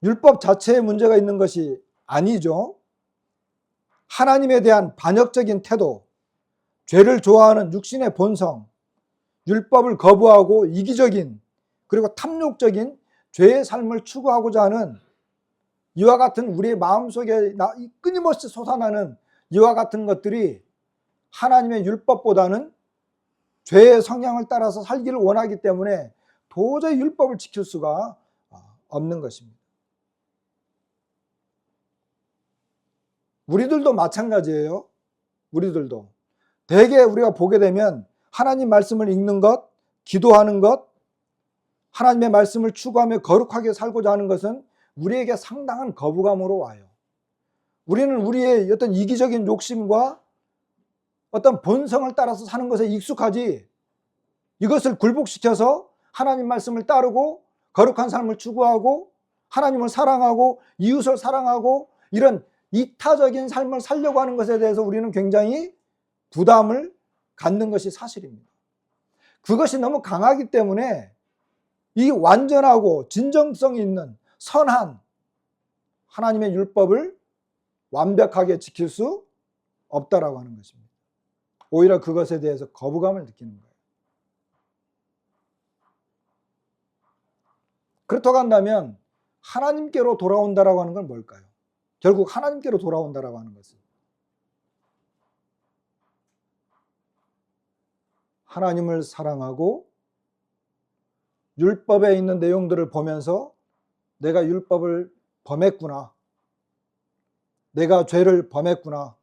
율법 자체에 문제가 있는 것이 아니죠. 하나님에 대한 반역적인 태도, 죄를 좋아하는 육신의 본성, 율법을 거부하고 이기적인 그리고 탐욕적인 죄의 삶을 추구하고자 하는 이와 같은 우리의 마음속에 끊임없이 솟아나는 이와 같은 것들이 하나님의 율법보다는 죄의 성향을 따라서 살기를 원하기 때문에 도저히 율법을 지킬 수가 없는 것입니다. 우리들도 마찬가지예요. 우리들도 대개 우리가 보게 되면 하나님 말씀을 읽는 것, 기도하는 것, 하나님의 말씀을 추구하며 거룩하게 살고자 하는 것은 우리에게 상당한 거부감으로 와요. 우리는 우리의 어떤 이기적인 욕심과 어떤 본성을 따라서 사는 것에 익숙하지, 이것을 굴복시켜서 하나님 말씀을 따르고 거룩한 삶을 추구하고 하나님을 사랑하고 이웃을 사랑하고 이런 이타적인 삶을 살려고 하는 것에 대해서 우리는 굉장히 부담을 갖는 것이 사실입니다. 그것이 너무 강하기 때문에 이 완전하고 진정성이 있는 선한 하나님의 율법을 완벽하게 지킬 수 없다라고 하는 것입니다. 오히려 그것에 대해서 거부감을 느끼는 거예요. 그렇다고 한다면 하나님께로 돌아온다라고 하는 건 뭘까요? 결국 하나님께로 돌아온다라고 하는 것은 하나님을 사랑하고 율법에 있는 내용들을 보면서 내가 율법을 범했구나, 내가 죄를 범했구나,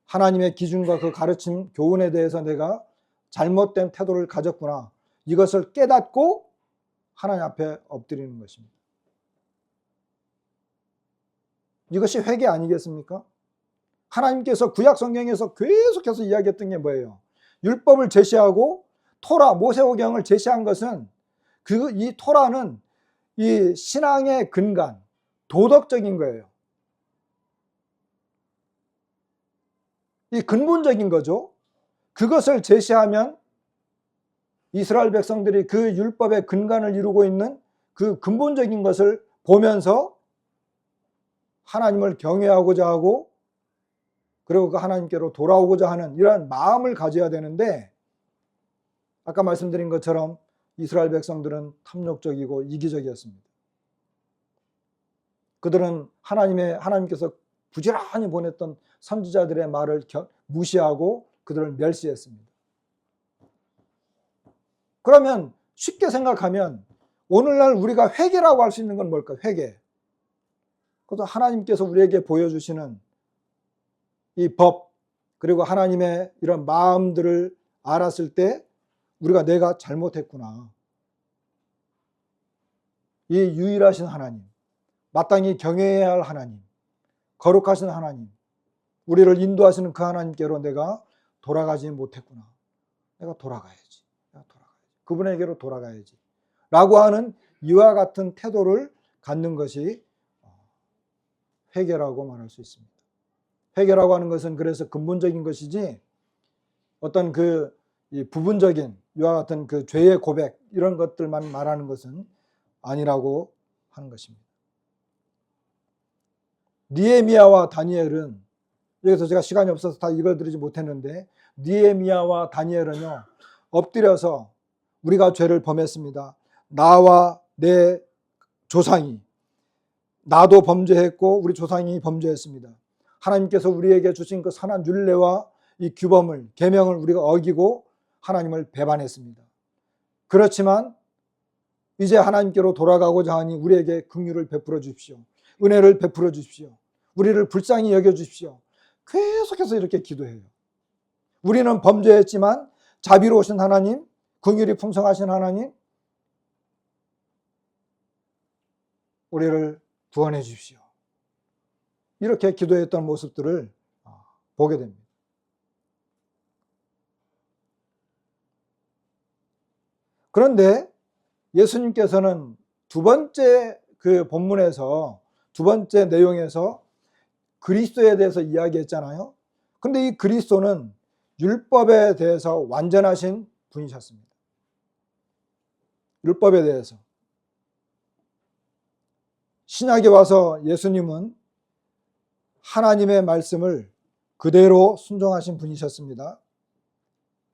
하나님의 기준과 그 가르침, 교훈에 대해서 내가 잘못된 태도를 가졌구나, 이것을 깨닫고 하나님 앞에 엎드리는 것입니다. 이것이 회개 아니겠습니까? 하나님께서 구약 성경에서 계속해서 이야기했던 게 뭐예요? 율법을 제시하고 토라, 모세오경을 제시한 것은 이 토라는 이 신앙의 근간, 도덕적인 거예요. 이 근본적인 거죠. 그것을 제시하면 이스라엘 백성들이 그 율법의 근간을 이루고 있는 그 근본적인 것을 보면서 하나님을 경외하고자 하고 그리고 그 하나님께로 돌아오고자 하는 이러한 마음을 가져야 되는데, 아까 말씀드린 것처럼 이스라엘 백성들은 탐욕적이고 이기적이었습니다. 그들은 하나님께서 부지런히 보냈던 선지자들의 말을 무시하고 그들을 멸시했습니다. 그러면 쉽게 생각하면 오늘날 우리가 회개라고 할 수 있는 건 뭘까? 회개. 그것도 하나님께서 우리에게 보여주시는 이 법, 그리고 하나님의 이런 마음들을 알았을 때 우리가 내가 잘못했구나. 이 유일하신 하나님, 마땅히 경외해야 할 하나님, 거룩하신 하나님, 우리를 인도하시는 그 하나님께로 내가 돌아가지 못했구나. 내가 돌아가야지. 그분에게로 돌아가야지. 라고 하는 이와 같은 태도를 갖는 것이 회개라고 말할 수 있습니다. 회개라고 하는 것은 그래서 근본적인 것이지 어떤 그 부분적인 이와 같은 그 죄의 고백 이런 것들만 말하는 것은 아니라고 하는 것입니다. 느헤미야와 다니엘은, 여기서 제가 시간이 없어서 다 읽어드리지 못했는데, 느헤미야와 다니엘은요, 엎드려서 우리가 죄를 범했습니다. 나와 내 조상이, 나도 범죄했고 우리 조상이 범죄했습니다. 하나님께서 우리에게 주신 그 선한 율례와 이 규범을, 계명을 우리가 어기고 하나님을 배반했습니다. 그렇지만 이제 하나님께로 돌아가고자 하니 우리에게 긍휼을 베풀어 주십시오. 은혜를 베풀어 주십시오. 우리를 불쌍히 여겨 주십시오. 계속해서 이렇게 기도해요. 우리는 범죄했지만 자비로우신 하나님, 긍휼이 풍성하신 하나님, 우리를 구원해 주십시오. 이렇게 기도했던 모습들을 보게 됩니다. 그런데 예수님께서는 두 번째 그 본문에서, 두 번째 내용에서 그리스도에 대해서 이야기했잖아요. 그런데 이 그리스도는 율법에 대해서 완전하신 분이셨습니다. 율법에 대해서. 신약에 와서 예수님은 하나님의 말씀을 그대로 순종하신 분이셨습니다.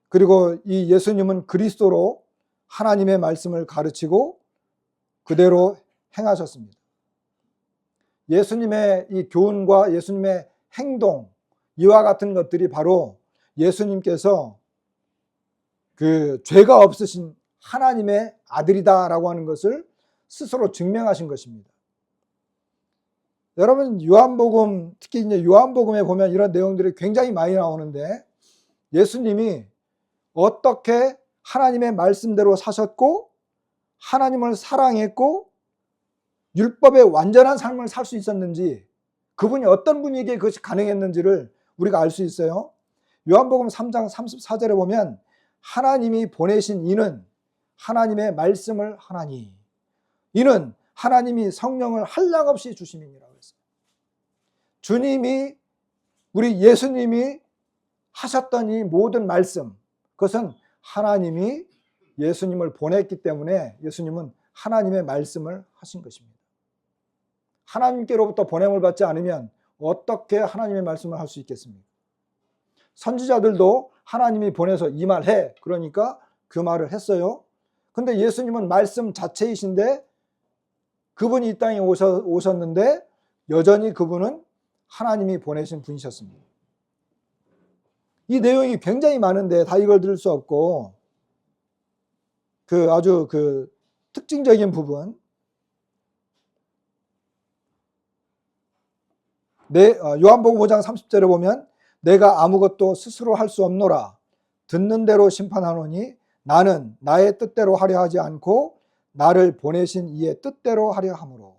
그리고 이 예수님은 그리스도로 하나님의 말씀을 가르치고 그대로 행하셨습니다. 예수님의 이 교훈과 예수님의 행동, 이와 같은 것들이 바로 예수님께서 그 죄가 없으신 하나님의 아들이다라고 하는 것을 스스로 증명하신 것입니다. 여러분, 요한복음, 특히 이제 요한복음에 보면 이런 내용들이 굉장히 많이 나오는데, 예수님이 어떻게 하나님의 말씀대로 사셨고 하나님을 사랑했고 율법의 완전한 삶을 살 수 있었는지, 그분이 어떤 분에게 그것이 가능했는지를 우리가 알 수 있어요. 요한복음 3장 34절에 보면 하나님이 보내신 이는 하나님의 말씀을 하나니, 이는 하나님이 성령을 한량없이 주심이니라고 했어요. 주님이, 우리 예수님이 하셨던 이 모든 말씀, 그것은 하나님이 예수님을 보냈기 때문에 예수님은 하나님의 말씀을 하신 것입니다. 하나님께로부터 보냄을 받지 않으면 어떻게 하나님의 말씀을 할 수 있겠습니까? 선지자들도 하나님이 보내서 이 말 해, 그러니까 그 말을 했어요. 근데 예수님은 말씀 자체이신데, 그분이 이 땅에 오셨는데 여전히 그분은 하나님이 보내신 분이셨습니다. 이 내용이 굉장히 많은데 다 이걸 들을 수 없고, 그 아주 그 특징적인 부분, 요한복음 5장 30절에 보면 내가 아무것도 스스로 할 수 없노라. 듣는 대로 심판하노니 나는 나의 뜻대로 하려 하지 않고 나를 보내신 이의 뜻대로 하려 함으로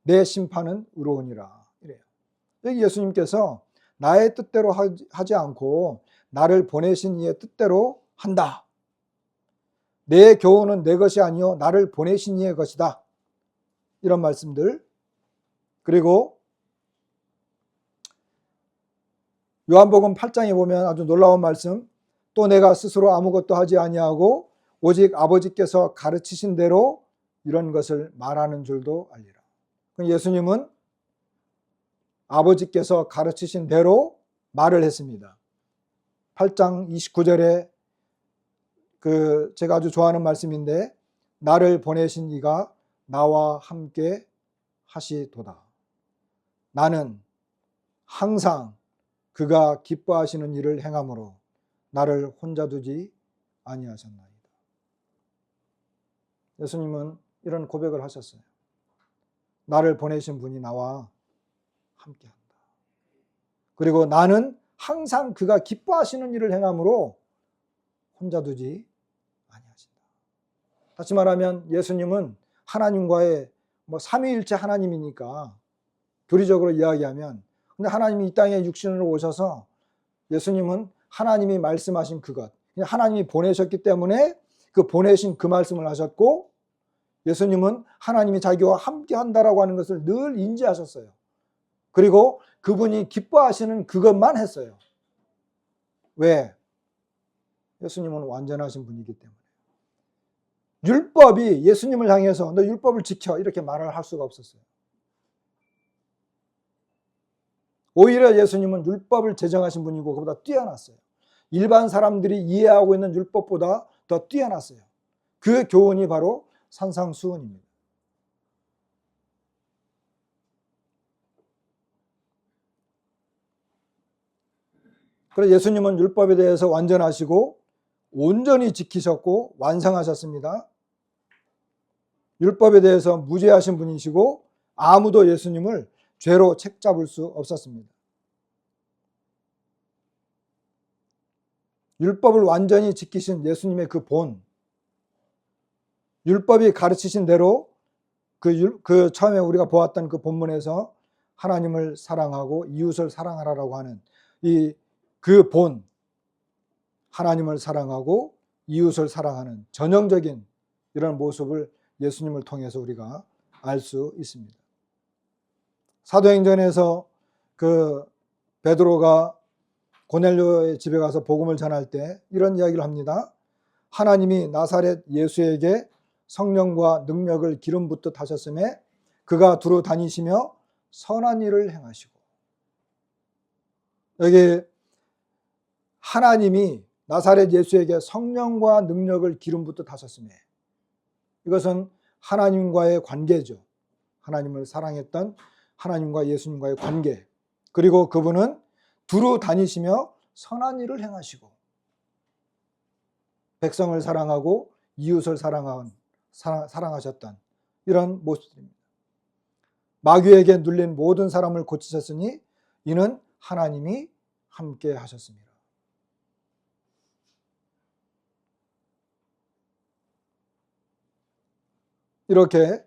내 심판은 의로우니라. 이래요. 여기 예수님께서 나의 뜻대로 하지 않고 나를 보내신 이의 뜻대로 한다. 내 교훈은 내 것이 아니요 나를 보내신 이의 것이다. 이런 말씀들. 그리고 요한복음 8장에 보면 아주 놀라운 말씀, 또 내가 스스로 아무것도 하지 아니하고 오직 아버지께서 가르치신 대로 이런 것을 말하는 줄도 알리라. 예수님은 아버지께서 가르치신 대로 말을 했습니다. 8장 29절에 제가 아주 좋아하는 말씀인데, 나를 보내신 이가 나와 함께 하시도다. 나는 항상 그가 기뻐하시는 일을 행함으로 나를 혼자 두지 아니하셨나이다. 예수님은 이런 고백을 하셨어요. 나를 보내신 분이 나와 함께한다. 그리고 나는 항상 그가 기뻐하시는 일을 행함으로 혼자 두지 아니하신다. 다시 말하면 예수님은 하나님과의 삼위일체 하나님이니까 교리적으로 이야기하면, 근데 하나님이 이 땅에 육신으로 오셔서 예수님은 하나님이 말씀하신 그것, 하나님이 보내셨기 때문에 그 보내신 그 말씀을 하셨고, 예수님은 하나님이 자기와 함께 한다라고 하는 것을 늘 인지하셨어요. 그리고 그분이 기뻐하시는 그것만 했어요. 왜? 예수님은 완전하신 분이기 때문에. 율법이 예수님을 향해서 너 율법을 지켜 이렇게 말을 할 수가 없었어요. 오히려 예수님은 율법을 제정하신 분이고 그보다 뛰어났어요. 일반 사람들이 이해하고 있는 율법보다 더 뛰어났어요. 그 교훈이 바로 산상수훈입니다. 그래서 예수님은 율법에 대해서 완전하시고 온전히 지키셨고 완성하셨습니다. 율법에 대해서 무죄하신 분이시고 아무도 예수님을 죄로 책잡을 수 없었습니다. 율법을 완전히 지키신 예수님의 그 본, 율법이 가르치신 대로 그 처음에 우리가 보았던 그 본문에서 하나님을 사랑하고 이웃을 사랑하라고 하는 그 본, 하나님을 사랑하고 이웃을 사랑하는 전형적인 이런 모습을 예수님을 통해서 우리가 알 수 있습니다. 사도행전에서 그 베드로가 고넬료의 집에 가서 복음을 전할 때 이런 이야기를 합니다. 하나님이 나사렛 예수에게 성령과 능력을 기름 붓듯 하셨음에 그가 두루 다니시며 선한 일을 행하시고, 여기 하나님이 나사렛 예수에게 성령과 능력을 기름 붓듯 하셨음에, 이것은 하나님과의 관계죠. 하나님을 사랑했던 하나님과 예수님과의 관계. 그리고 그분은 두루 다니시며 선한 일을 행하시고 백성을 사랑하고 이웃을 사랑하셨던 이런 모습입니다. 마귀에게 눌린 모든 사람을 고치셨으니 이는 하나님이 함께 하셨습니다. 이렇게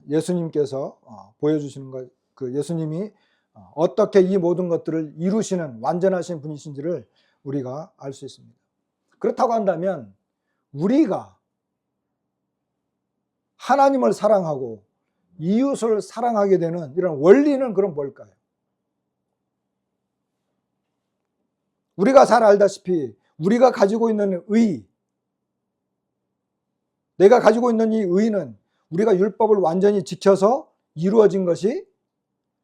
예수님께서 보여주시는 것, 그 예수님이 어떻게 이 모든 것들을 이루시는 완전하신 분이신지를 우리가 알 수 있습니다. 그렇다고 한다면 우리가 하나님을 사랑하고 이웃을 사랑하게 되는 이런 원리는 그럼 뭘까요? 우리가 잘 알다시피 우리가 가지고 있는 의, 내가 가지고 있는 이 의는 우리가 율법을 완전히 지켜서 이루어진 것이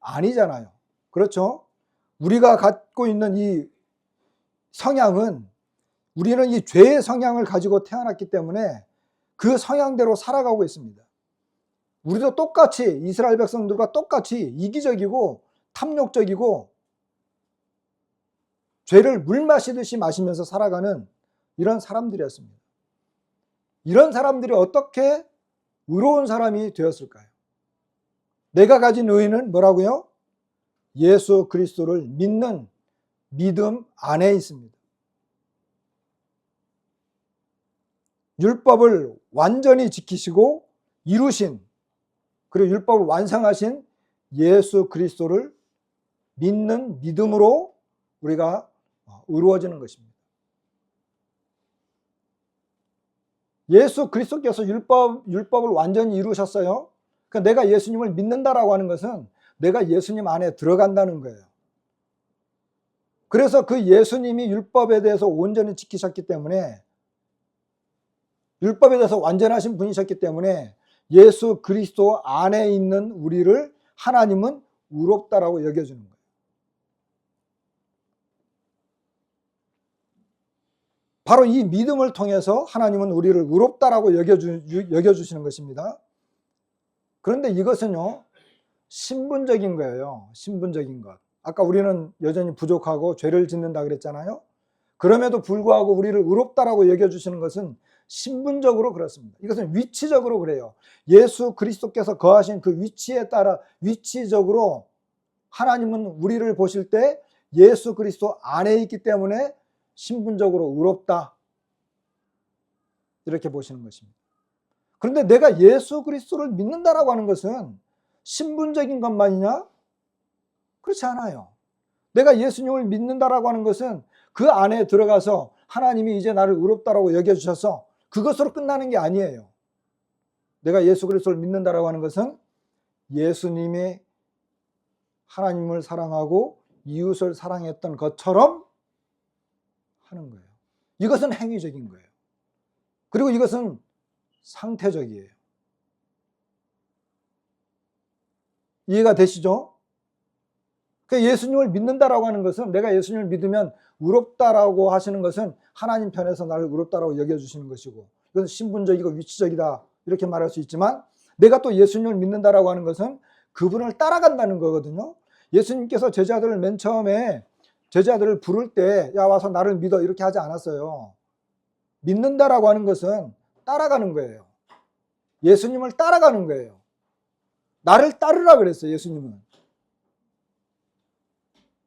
아니잖아요. 그렇죠? 우리가 갖고 있는 이 성향은, 우리는 이 죄의 성향을 가지고 태어났기 때문에 그 성향대로 살아가고 있습니다. 우리도 똑같이 이스라엘 백성들과 똑같이 이기적이고 탐욕적이고 죄를 물 마시듯이 마시면서 살아가는 이런 사람들이었습니다. 이런 사람들이 어떻게 의로운 사람이 되었을까요? 내가 가진 의는 뭐라고요? 예수 그리스도를 믿는 믿음 안에 있습니다. 율법을 완전히 지키시고 이루신, 그리고 율법을 완성하신 예수 그리스도를 믿는 믿음으로 우리가 의로워지는 것입니다. 예수 그리스도께서 율법을 완전히 이루셨어요. 그러니까 내가 예수님을 믿는다라고 하는 것은 내가 예수님 안에 들어간다는 거예요. 그래서 그 예수님이 율법에 대해서 온전히 지키셨기 때문에, 율법에 대해서 완전하신 분이셨기 때문에 예수 그리스도 안에 있는 우리를 하나님은 의롭다라고 여겨주는 거예요. 바로 이 믿음을 통해서 하나님은 우리를 의롭다라고 여겨주시는 것입니다. 그런데 이것은요, 신분적인 거예요. 신분적인 것. 아까 우리는 여전히 부족하고 죄를 짓는다 그랬잖아요. 그럼에도 불구하고 우리를 의롭다라고 여겨주시는 것은 신분적으로 그렇습니다. 이것은 위치적으로 그래요. 예수 그리스도께서 거하신 그 위치에 따라 위치적으로 하나님은 우리를 보실 때 예수 그리스도 안에 있기 때문에 신분적으로 의롭다, 이렇게 보시는 것입니다. 그런데 내가 예수 그리스도를 믿는다라고 하는 것은 신분적인 것만이냐? 그렇지 않아요. 내가 예수님을 믿는다라고 하는 것은 그 안에 들어가서 하나님이 이제 나를 의롭다라고 여겨주셔서 그것으로 끝나는 게 아니에요. 내가 예수 그리스도를 믿는다라고 하는 것은 예수님이 하나님을 사랑하고 이웃을 사랑했던 것처럼 하는 거예요. 이것은 행위적인 거예요. 그리고 이것은 상태적이에요. 이해가 되시죠? 예수님을 믿는다라고 하는 것은, 내가 예수님을 믿으면 의롭다라고 하시는 것은 하나님 편에서 나를 의롭다라고 여겨주시는 것이고, 이것은 신분적이고 위치적이다, 이렇게 말할 수 있지만, 내가 또 예수님을 믿는다라고 하는 것은 그분을 따라간다는 거거든요. 예수님께서 제자들을 맨 처음에 제자들을 부를 때, 야 와서 나를 믿어, 이렇게 하지 않았어요. 믿는다라고 하는 것은 따라가는 거예요. 예수님을 따라가는 거예요. 나를 따르라 그랬어요, 예수님은.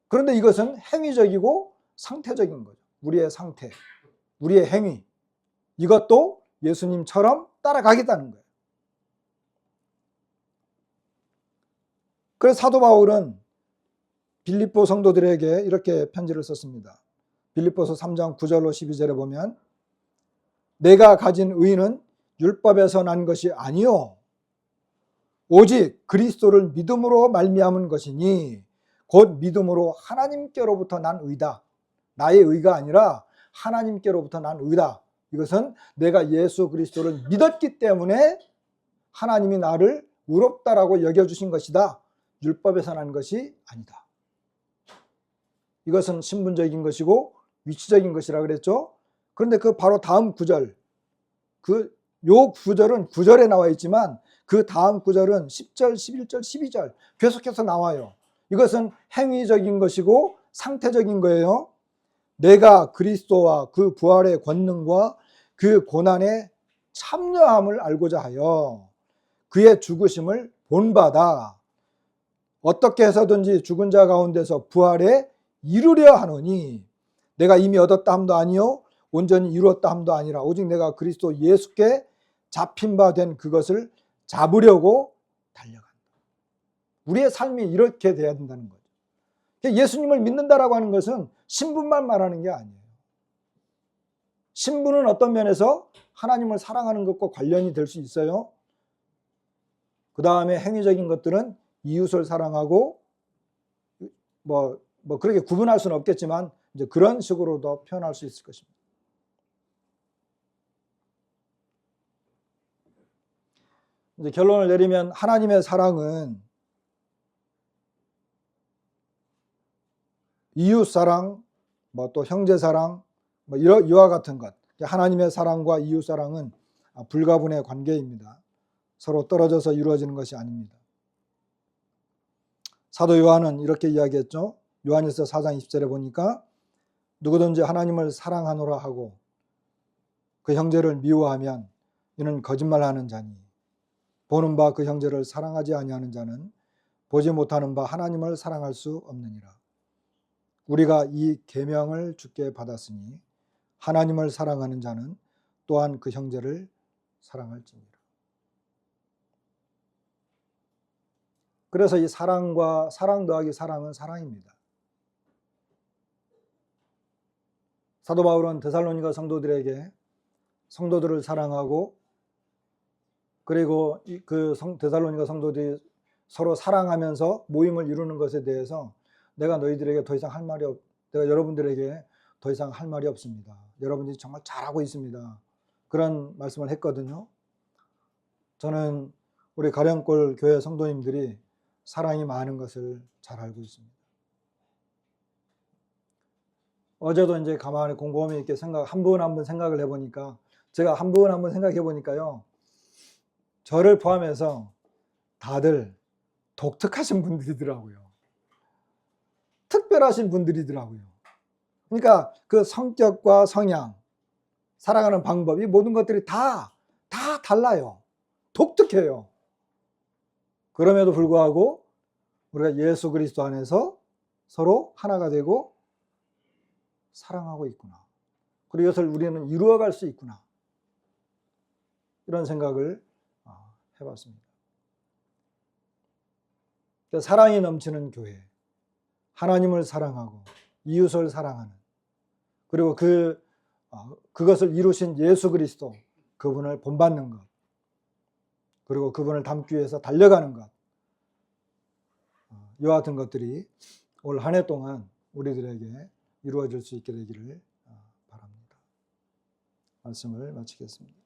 그런데 이것은 행위적이고 상태적인 거죠. 우리의 상태, 우리의 행위, 이것도 예수님처럼 따라가겠다는 거예요. 그래서 사도 바울은 빌립보 성도들에게 이렇게 편지를 썼습니다. 빌립보서 3장 9절로 12절에 보면, 내가 가진 의는 율법에서 난 것이 아니요 오직 그리스도를 믿음으로 말미암은 것이니 곧 믿음으로 하나님께로부터 난 의다. 나의 의가 아니라 하나님께로부터 난 의다. 이것은 내가 예수 그리스도를 믿었기 때문에 하나님이 나를 의롭다라고 여겨주신 것이다. 율법에서 난 것이 아니다. 이것은 신분적인 것이고 위치적인 것이라 그랬죠. 그런데 그 바로 다음 구절, 요 구절은 9절에 나와 있지만 그 다음 구절은 10절, 11절, 12절 계속해서 나와요. 이것은 행위적인 것이고 상태적인 거예요. 내가 그리스도와 그 부활의 권능과 그 고난의 참여함을 알고자 하여 그의 죽으심을 본받아 어떻게 해서든지 죽은 자 가운데서 부활에 이루려 하노니 내가 이미 얻었다 함도 아니요 온전히 이루었다 함도 아니라 오직 내가 그리스도 예수께 잡힌 바 된 그것을 잡으려고 달려간다. 우리의 삶이 이렇게 돼야 된다는 거죠. 예수님을 믿는다라고 하는 것은 신분만 말하는 게 아니에요. 신분은 어떤 면에서 하나님을 사랑하는 것과 관련이 될 수 있어요. 그 다음에 행위적인 것들은 이웃을 사랑하고 뭐 그렇게 구분할 수는 없겠지만 이제 그런 식으로도 표현할 수 있을 것입니다. 이제 결론을 내리면 하나님의 사랑은 이웃 사랑, 또 형제 사랑, 이와 같은 것. 하나님의 사랑과 이웃 사랑은 불가분의 관계입니다. 서로 떨어져서 이루어지는 것이 아닙니다. 사도 요한은 이렇게 이야기했죠. 요한일서 4장 20절에 보니까 누구든지 하나님을 사랑하노라 하고 그 형제를 미워하면 이는 거짓말하는 자니 보는 바 그 형제를 사랑하지 아니하는 자는 보지 못하는 바 하나님을 사랑할 수 없느니라. 우리가 이 계명을 주께 받았으니 하나님을 사랑하는 자는 또한 그 형제를 사랑할지니라. 그래서 이 사랑과 사랑 더하기 사랑은 사랑입니다. 사도 바울은 데살로니가 성도들에게 성도들을 사랑하고 그리고 그 데살로니가 성도들이 서로 사랑하면서 모임을 이루는 것에 대해서 내가 너희들에게 더 이상 할 말이 내가 여러분들에게 더 이상 할 말이 없습니다. 여러분들이 정말 잘하고 있습니다. 그런 말씀을 했거든요. 저는 우리 가령골 교회 성도님들이 사랑이 많은 것을 잘 알고 있습니다. 어제도 이제 가만히 곰곰이 이렇게 한 분 한 분 생각을 해보니까 제가 한 분 한 분 생각해 보니까요. 저를 포함해서 다들 독특하신 분들이더라고요. 특별하신 분들이더라고요. 그러니까 그 성격과 성향, 살아가는 방법이 모든 것들이 다 달라요. 독특해요. 그럼에도 불구하고 우리가 예수 그리스도 안에서 서로 하나가 되고 사랑하고 있구나. 그리고 이것을 우리는 이루어갈 수 있구나. 이런 생각을 해봤습니다. 사랑이 넘치는 교회, 하나님을 사랑하고 이웃을 사랑하는, 그리고 그것을 이루신 예수 그리스도, 그분을 본받는 것, 그리고 그분을 닮기 위해서 달려가는 것, 이와 같은 것들이 올 한 해 동안 우리들에게 이루어질 수 있게 되기를 바랍니다. 말씀을 마치겠습니다.